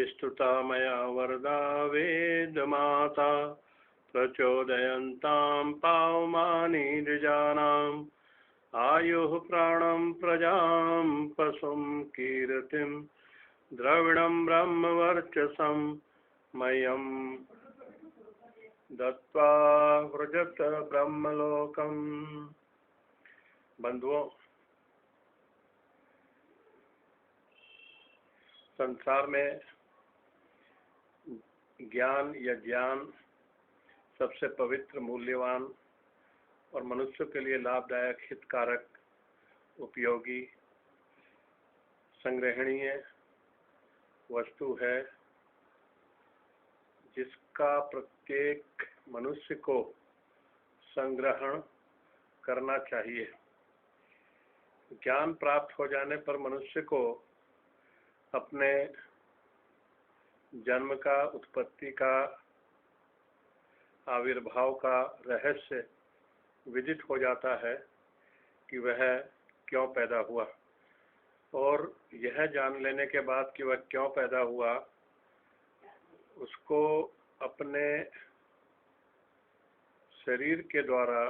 स्तुता मया वरदा वेदमाता प्रचोदयन्तां पावमानि द्विजानाम् आयुः प्राणं प्रजां पशुं कीर्तिं द्रविणं ब्रह्मवर्चसं मह्यं दत्त्वा व्रजत ब्रह्मलोकम्। बंधुओं, संसार में ज्ञान या ज्ञान सबसे पवित्र, मूल्यवान और मनुष्य के लिए लाभदायक, हितकारक, उपयोगी, संग्रहणीय वस्तु है जिसका प्रत्येक मनुष्य को संग्रहण करना चाहिए। ज्ञान प्राप्त हो जाने पर मनुष्य को अपने जन्म का, उत्पत्ति का, आविर्भाव का रहस्य विदित हो जाता है कि वह क्यों पैदा हुआ, और यह जान लेने के बाद कि वह क्यों पैदा हुआ, उसको अपने शरीर के द्वारा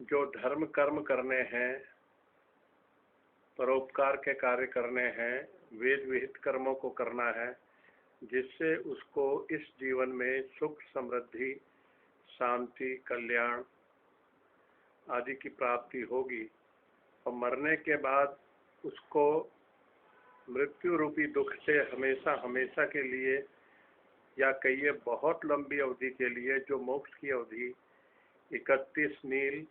जो धर्म कर्म करने हैं, परोपकार के कार्य करने हैं, वेद विहित कर्मों को करना है, जिससे उसको इस जीवन में सुख, समृद्धि, शांति, कल्याण आदि की प्राप्ति होगी, और मरने के बाद उसको मृत्यु रूपी दुख से हमेशा हमेशा के लिए, या कहिए बहुत लंबी अवधि के लिए, जो मोक्ष की अवधि 31 मील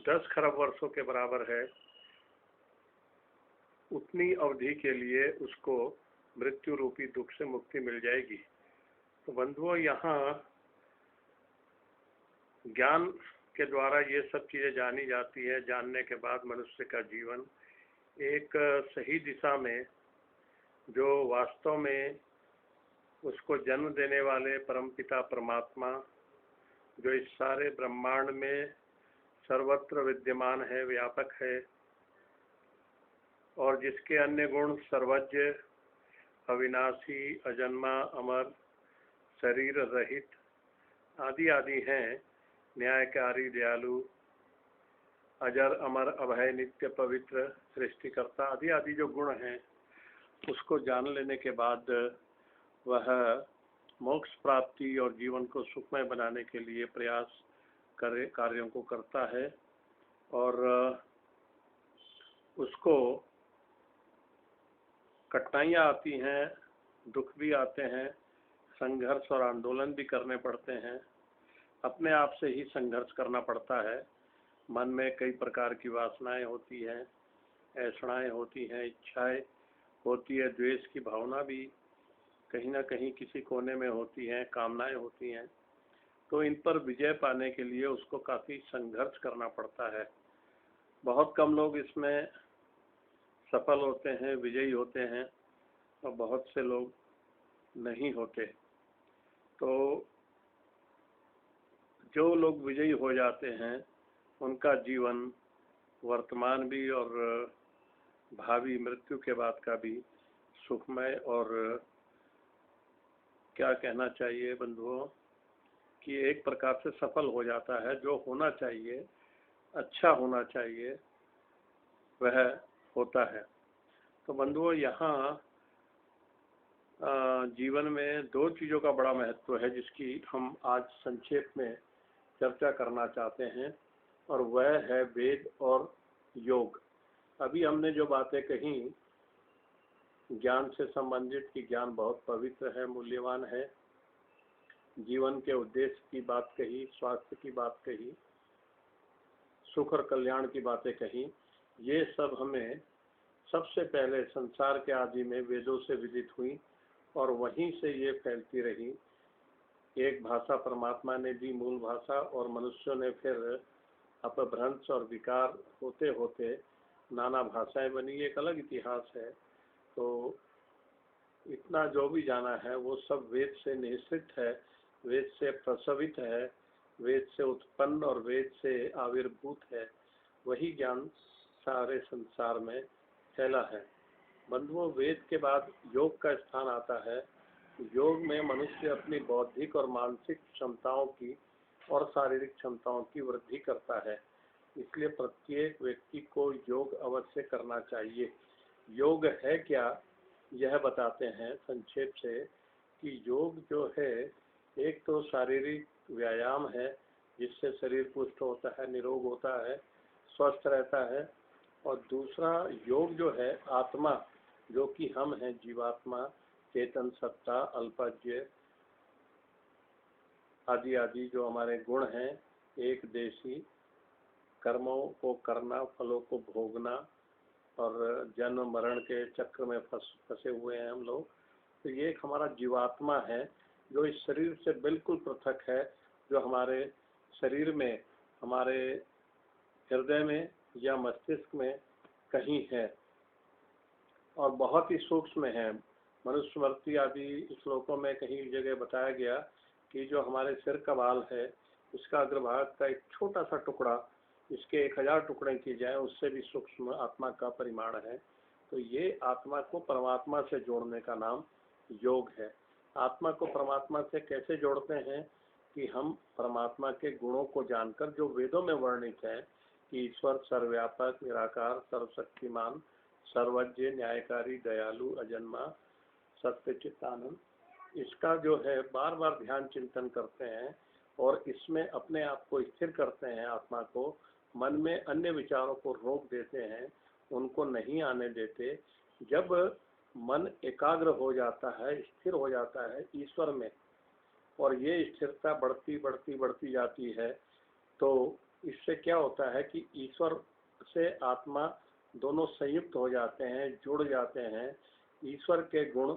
10 खरब वर्षों के बराबर है, उतनी अवधि के लिए उसको मृत्यु रूपी दुख से मुक्ति मिल जाएगी। तो बंधुओं, यहाँ ज्ञान के द्वारा ये सब चीजें जानी जाती है। जानने के बाद मनुष्य का जीवन एक सही दिशा में, जो वास्तव में उसको जन्म देने वाले परमपिता परमात्मा, जो इस सारे ब्रह्मांड में सर्वत्र विद्यमान है, व्यापक है, और जिसके अन्य गुण सर्वज्ञ, अविनाशी, अजन्मा, अमर, शरीर रहित आदि आदि हैं, न्यायकारी, दयालु, अजर, अमर, अभय, नित्य, पवित्र, सृष्टिकर्ता आदि आदि जो गुण हैं, उसको जान लेने के बाद वह मोक्ष प्राप्ति और जीवन को सुखमय बनाने के लिए प्रयास कार्यों को करता है, और उसको कठिनाइयाँ आती हैं, दुख भी आते हैं, संघर्ष और आंदोलन भी करने पड़ते हैं, अपने आप से ही संघर्ष करना पड़ता है। मन में कई प्रकार की वासनाएं होती हैं, ऐषणाएं होती हैं, इच्छाएं होती है, द्वेष की भावना भी कहीं ना कहीं किसी कोने में होती है, कामनाएं होती हैं। तो इन पर विजय पाने के लिए उसको काफ़ी संघर्ष करना पड़ता है। बहुत कम लोग इसमें सफल होते हैं, विजयी होते हैं, और बहुत से लोग नहीं होते। तो जो लोग विजयी हो जाते हैं, उनका जीवन वर्तमान भी और भावी मृत्यु के बाद का भी सुखमय, और क्या कहना चाहिए बंधुओं, कि एक प्रकार से सफल हो जाता है। जो होना चाहिए, अच्छा होना चाहिए, वह होता है। तो बंधुओं, यहाँ जीवन में दो चीज़ों का बड़ा महत्व है, जिसकी हम आज संक्षेप में चर्चा करना चाहते हैं, और वह है वेद और योग। अभी हमने जो बातें कही ज्ञान से संबंधित, कि ज्ञान बहुत पवित्र है, मूल्यवान है, जीवन के उद्देश्य की बात कही, स्वास्थ्य की बात कही, सुख और कल्याण की बातें कही, ये सब हमें सबसे पहले संसार के आदि में वेदों से विदित हुई, और वहीं से ये फैलती रही। एक भाषा परमात्मा ने दी, मूल भाषा, और मनुष्यों ने फिर अपभ्रंश और विकार होते होते नाना भाषाएं बनी, एक अलग इतिहास है। तो इतना जो भी जाना है वो सब वेद से निश्चित है, वेद से प्रसवित है, वेद से उत्पन्न और वेद से आविर्भूत है। वही ज्ञान सारे संसार में फैला है। बंधुओं, वेद के बाद योग का स्थान आता है। योग में मनुष्य अपनी बौद्धिक और मानसिक क्षमताओं की और शारीरिक क्षमताओं की वृद्धि करता है। इसलिए प्रत्येक व्यक्ति को योग अवश्य करना चाहिए। योग है क्या, यह बताते हैं संक्षेप से कि योग जो है, एक तो शारीरिक व्यायाम है जिससे शरीर पुष्ट होता है, निरोग होता है, स्वस्थ रहता है। और दूसरा योग जो है आत्मा, जो कि हम हैं, जीवात्मा, चेतन सत्ता, अल्पज्य आदि आदि जो हमारे गुण हैं, एक देशी, कर्मों को करना, फलों को भोगना और जन्म मरण के चक्र में फंसे हुए हैं हम लोग। तो ये एक हमारा जीवात्मा है जो इस शरीर से बिल्कुल पृथक है, जो हमारे शरीर में, हमारे हृदय में या मस्तिष्क में कहीं है और बहुत ही सूक्ष्म है। मनुस्मृति आदि श्लोकों में कहीं जगह बताया गया कि जो हमारे सिर का बाल है, इसका अग्रभाग का एक छोटा सा टुकड़ा, इसके 1000 टुकड़े किए जाए, उससे भी सूक्ष्म आत्मा का परिमाण है। तो ये आत्मा को परमात्मा से जोड़ने का नाम योग है। आत्मा को परमात्मा से कैसे जोड़ते हैं कि हम परमात्मा के गुणों को जानकर, जो वेदों में वर्णित है कि ईश्वर सर्वव्यापक, निराकार, सर्वशक्तिमान, सर्वज्ञ, न्यायकारी, दयालु, अजन्मा, सत्य, चित्तानंद, इसका जो है बार बार ध्यान चिंतन करते हैं और इसमें अपने आप को स्थिर करते हैं। आत्मा को मन में अन्य विचारों को रोक देते हैं, उनको नहीं आने देते। जब मन एकाग्र हो जाता है, स्थिर हो जाता है ईश्वर में, और ये स्थिरता बढ़ती बढ़ती बढ़ती जाती है, तो इससे क्या होता है कि ईश्वर से आत्मा दोनों संयुक्त हो जाते हैं, जुड़ जाते हैं। ईश्वर के गुण,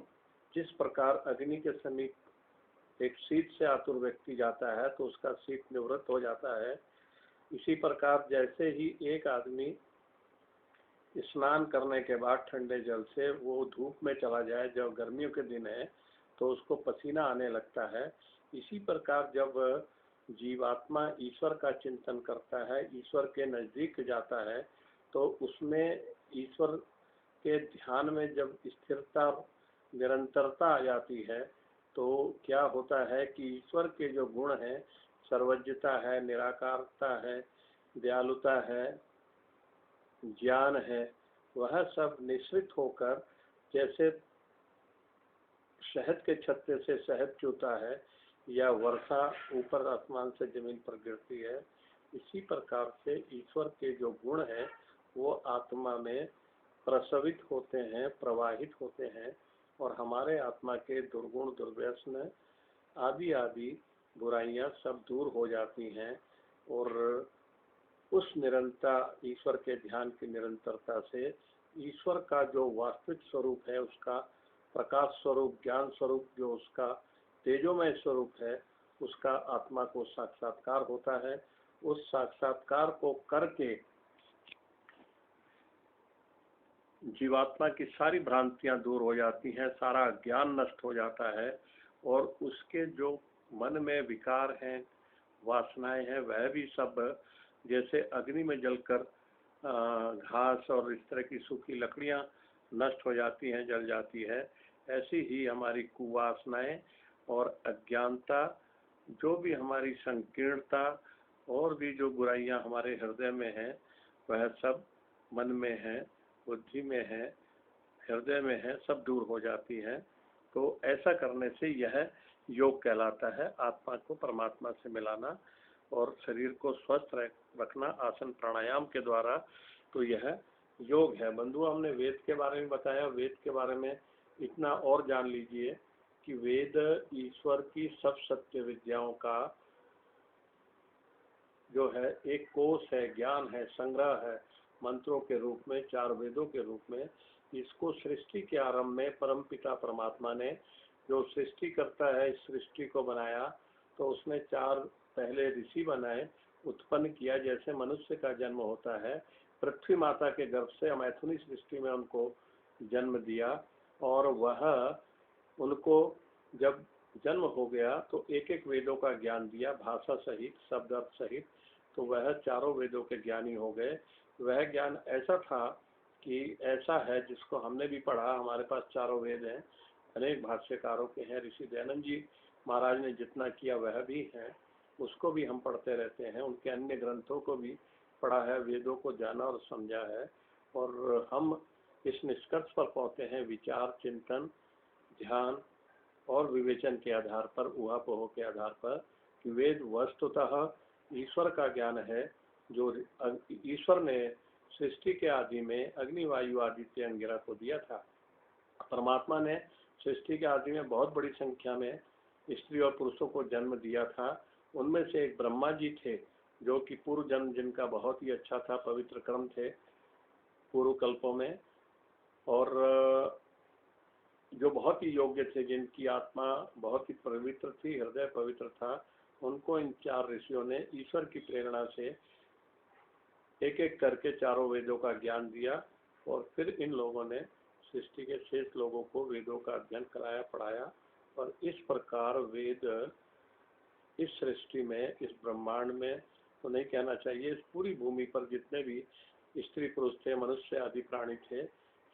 जिस प्रकार अग्नि के समीप एक शीत से आतुर व्यक्ति जाता है तो उसका शीत निवृत्त हो जाता है, इसी प्रकार जैसे ही एक आदमी स्नान करने के बाद ठंडे जल से वो धूप में चला जाए, जब गर्मियों के दिन है तो उसको पसीना आने लगता है, इसी प्रकार जब जीवात्मा ईश्वर का चिंतन करता है, ईश्वर के नजदीक जाता है, तो उसमें ईश्वर के ध्यान में जब स्थिरता, निरंतरता आ जाती है, तो क्या होता है कि ईश्वर के जो गुण हैं, सर्वज्ञता है, निराकारता है, दयालुता है, ज्ञान है, वह सब निश्रित होकर, जैसे शहद के छत्ते से शहद चूता है या वर्षा ऊपर आसमान से जमीन पर गिरती है, इसी प्रकार से ईश्वर के जो गुण हैं वो आत्मा में प्रसवित होते हैं, प्रवाहित होते हैं, और हमारे आत्मा के दुर्गुण, दुर्व्यसन आदि आदि बुराइयां सब दूर हो जाती हैं। और उस निरंतरता, ईश्वर के ध्यान की निरंतरता से ईश्वर का जो वास्तविक स्वरूप है, उसका प्रकाश स्वरूप, ज्ञान स्वरूप, जो उसका तेजोमय स्वरूप है, उसका आत्मा को साक्षात्कार होता है। उस साक्षात्कार को करके जीवात्मा की सारी भ्रांतियां दूर हो जाती हैं, सारा ज्ञान नष्ट हो जाता है, और उसके जो मन में विकार हैं, वासनाएं हैं, वह भी सब जैसे अग्नि में जलकर घास और इस तरह की सूखी लकड़ियां नष्ट हो जाती हैं, जल जाती है, ऐसी ही हमारी कुवासनाएं और अज्ञानता, जो भी हमारी संकीर्णता और भी जो बुराइयां हमारे हृदय में हैं, वह सब मन में है, बुद्धि में है, हृदय में है, सब दूर हो जाती हैं। तो ऐसा करने से यह योग कहलाता है, आत्मा को परमात्मा से मिलाना और शरीर को स्वस्थ रखना आसन प्राणायाम के द्वारा, तो यह योग है। बंधु, हमने वेद के बारे में बताया, वेद के बारे में इतना और जान लीजिए कि वेद ईश्वर की सब सत्य विद्याओं का जो है एक कोश है, ज्ञान है, संग्रह है, मंत्रों के रूप में, 4 वेदों के रूप में। इसको सृष्टि के आरंभ में परमपिता परमात्मा ने, जो सृष्टि करता है, इस सृष्टि को बनाया, तो उसने 4 पहले ऋषि बनाए, उत्पन्न किया। जैसे मनुष्य का जन्म होता है, पृथ्वी माता के गर्भ से मैथुनी सृष्टि में उनको जन्म दिया, और वह उनको जब जन्म हो गया तो एक एक वेदों का ज्ञान दिया, भाषा सहित, शब्द अर्थ सहित, तो वह 4 वेदों के ज्ञानी हो गए। वह ज्ञान ऐसा था कि ऐसा है जिसको हमने भी पढ़ा, हमारे पास चारों वेद हैं, अनेक भाष्यकारों के हैं, ऋषि दयानंद जी महाराज ने जितना किया वह भी है, उसको भी हम पढ़ते रहते हैं, उनके अन्य ग्रंथों को भी पढ़ा है, वेदों को जाना और समझा है। और हम इस निष्कर्ष पर पहुंचे हैं विचार, चिंतन, ध्यान और विवेचन के आधार पर, ऊहापोह के आधार पर, कि वेद वस्तुतः ईश्वर का ज्ञान है, जो ईश्वर ने सृष्टि के आदि में अग्नि, वायु, आदित्य, अंगिरा को दिया था। परमात्मा ने सृष्टि के आदि में बहुत बड़ी संख्या में स्त्री और पुरुषों को जन्म दिया था। उनमें से एक ब्रह्मा जी थे, जो कि पूर्व जन्म जिनका बहुत ही अच्छा था, पवित्र कर्म थे पूर्व कल्पों में, और जो बहुत ही योग्य थे, जिनकी आत्मा बहुत ही पवित्र थी, हृदय पवित्र था, उनको इन चार ऋषियों ने ईश्वर की प्रेरणा से एक एक करके चारों वेदों का ज्ञान दिया। और फिर इन लोगों ने सृष्टि के शेष लोगों को वेदों का अध्ययन कराया, पढ़ाया, और इस प्रकार वेद इस सृष्टि में, इस ब्रह्मांड में तो नहीं कहना चाहिए, इस पूरी भूमि पर जितने भी स्त्री पुरुष थे, मनुष्य आदि प्राणी थे,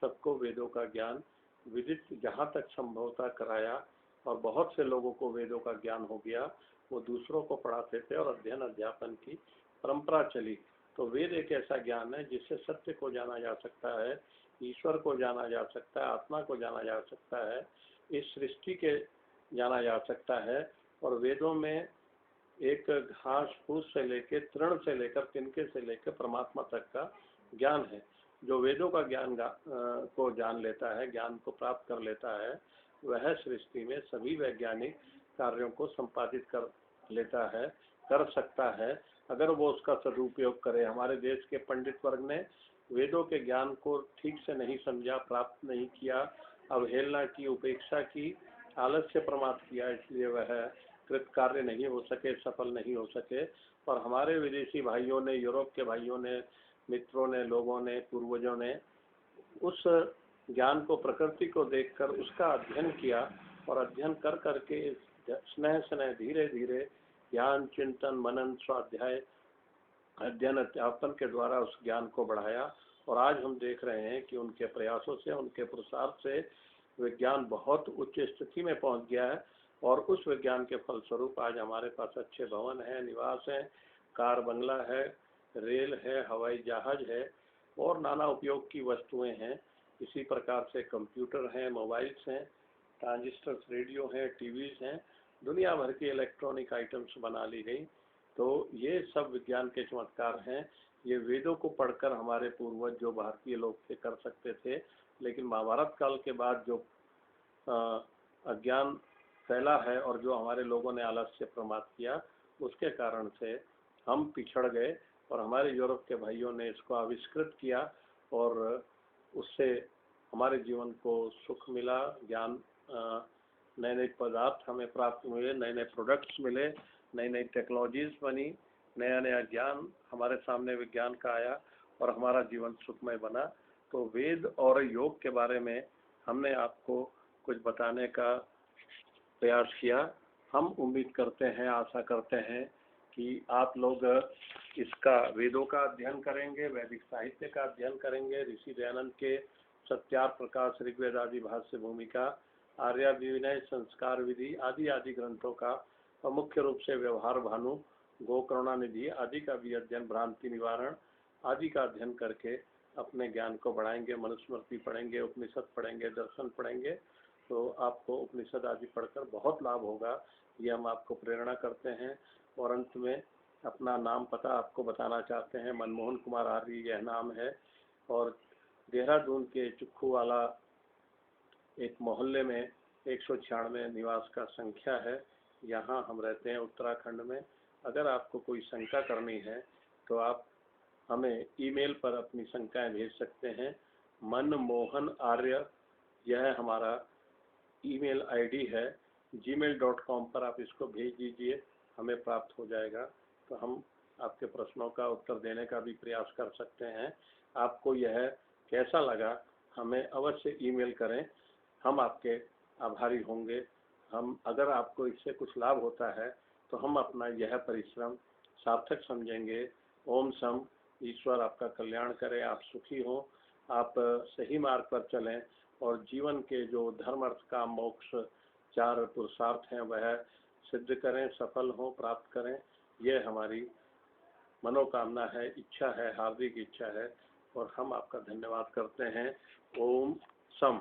सबको वेदों का ज्ञान विदित जहाँ तक संभवता कराया। और बहुत से लोगों को वेदों का ज्ञान हो गया, वो दूसरों को पढ़ाते थे और अध्ययन अध्यापन की परंपरा चली। तो वेद एक ऐसा ज्ञान है जिससे सत्य को जाना जा सकता है, ईश्वर को जाना जा सकता है, आत्मा को जाना जा सकता है, इस सृष्टि के जाना जा सकता है। और वेदों में एक घास फूस से लेकर, तृण से लेकर, तिनके से लेकर परमात्मा तक का ज्ञान है। जो वेदों का ज्ञान को जान लेता है, ज्ञान को प्राप्त कर लेता है, वह सृष्टि में सभी वैज्ञानिक कार्यों को संपादित कर लेता है, कर सकता है, अगर वो उसका सदुपयोग करे। हमारे देश के पंडित वर्ग ने वेदों के ज्ञान को ठीक से नहीं समझा, प्राप्त नहीं किया, अवहेलना की, उपेक्षा की, आलस्य प्रमाद किया, इसलिए वह कृत कार्य नहीं हो सके, सफल नहीं हो सके। और हमारे विदेशी भाइयों ने, यूरोप के भाइयों ने, मित्रों ने, लोगों ने, पूर्वजों ने उस ज्ञान को, प्रकृति को देखकर उसका अध्ययन किया, और अध्ययन कर करके स्नेह स्नेह धीरे धीरे ज्ञान, चिंतन, मनन, स्वाध्याय, अध्ययन अध्यापन के द्वारा उस ज्ञान को बढ़ाया। और आज हम देख रहे हैं कि उनके प्रयासों से, उनके पुरुषार्थ से विज्ञान बहुत उच्च स्थिति में पहुंच गया है। और उस विज्ञान के फलस्वरूप आज हमारे पास अच्छे भवन है, निवास है, कार बंगला है, रेल है, हवाई जहाज है, और नाना उपयोग की वस्तुएं हैं। इसी प्रकार से कंप्यूटर हैं, मोबाइल्स हैं, ट्रांजिस्टर्स, रेडियो हैं, टीवीज हैं, दुनिया भर की इलेक्ट्रॉनिक आइटम्स बना ली गई। तो ये सब विज्ञान के चमत्कार हैं। ये वेदों को पढ़कर हमारे पूर्वज जो भारतीय लोग थे कर सकते थे, लेकिन महाभारत काल के बाद जो अज्ञान फैला है और जो हमारे लोगों ने आलस्य प्रमाद किया, उसके कारण से हम पिछड़ गए। और हमारे यूरोप के भाइयों ने इसको आविष्कृत किया, और उससे हमारे जीवन को सुख मिला, ज्ञान, नए नए पदार्थ हमें प्राप्त हुए, नए नए प्रोडक्ट्स मिले, नई नई टेक्नोलॉजीज बनी, नया नया ज्ञान हमारे सामने विज्ञान का आया, और हमारा जीवन सुखमय बना। तो वेद और योग के बारे में हमने आपको कुछ बताने का प्रयास किया। हम उम्मीद करते हैं, आशा करते हैं कि आप लोग इसका, वेदों का अध्ययन करेंगे, वैदिक साहित्य का अध्ययन करेंगे, ऋषि दयानंद के सत्यार्थ प्रकाश, ऋग्वेद आदि भाष्य भूमिका, आर्याविनय, संस्कार विधि आदि आदि ग्रंथों का, और मुख्य रूप से व्यवहार भानु, गोकरुणा निधि आदि का भी अध्ययन, भ्रांति निवारण आदि का अध्ययन करके अपने ज्ञान को बढ़ाएंगे। मनुस्मृति पढ़ेंगे, उपनिषद पढ़ेंगे, दर्शन पढ़ेंगे, तो आपको उपनिषद आदि पढ़कर बहुत लाभ होगा, ये हम आपको प्रेरणा करते हैं। और अंत में अपना नाम पता आपको बताना चाहते हैं। मनमोहन कुमार आर्य यह नाम है, और देहरादून के चुक्खू वाला एक मोहल्ले में 196 निवास का संख्या है। यहाँ हम रहते हैं उत्तराखंड में। अगर आपको कोई शंका करनी है तो आप हमें ईमेल पर अपनी शंकाएं भेज सकते हैं। मनमोहन आर्य, यह हमारा ईमेल आईडी है। gmail.com पर आप इसको भेज दीजिए, हमें प्राप्त हो जाएगा, तो हम आपके प्रश्नों का उत्तर देने का भी प्रयास कर सकते हैं। आपको यह कैसा लगा हमें अवश्य ईमेल करें, हम आपके आभारी होंगे। हम, अगर आपको इससे कुछ लाभ होता है तो हम अपना यह परिश्रम सार्थक समझेंगे। ओम सम, ईश्वर आपका कल्याण करे, आप सुखी हों, आप सही मार्ग पर चलें और जीवन के जो धर्म अर्थ काम मोक्ष 4 पुरुषार्थ हैं वह सिद्ध करें, सफल हों, प्राप्त करें। यह हमारी मनोकामना है, इच्छा है, हार्दिक इच्छा है और हम आपका धन्यवाद करते हैं। ओम सम।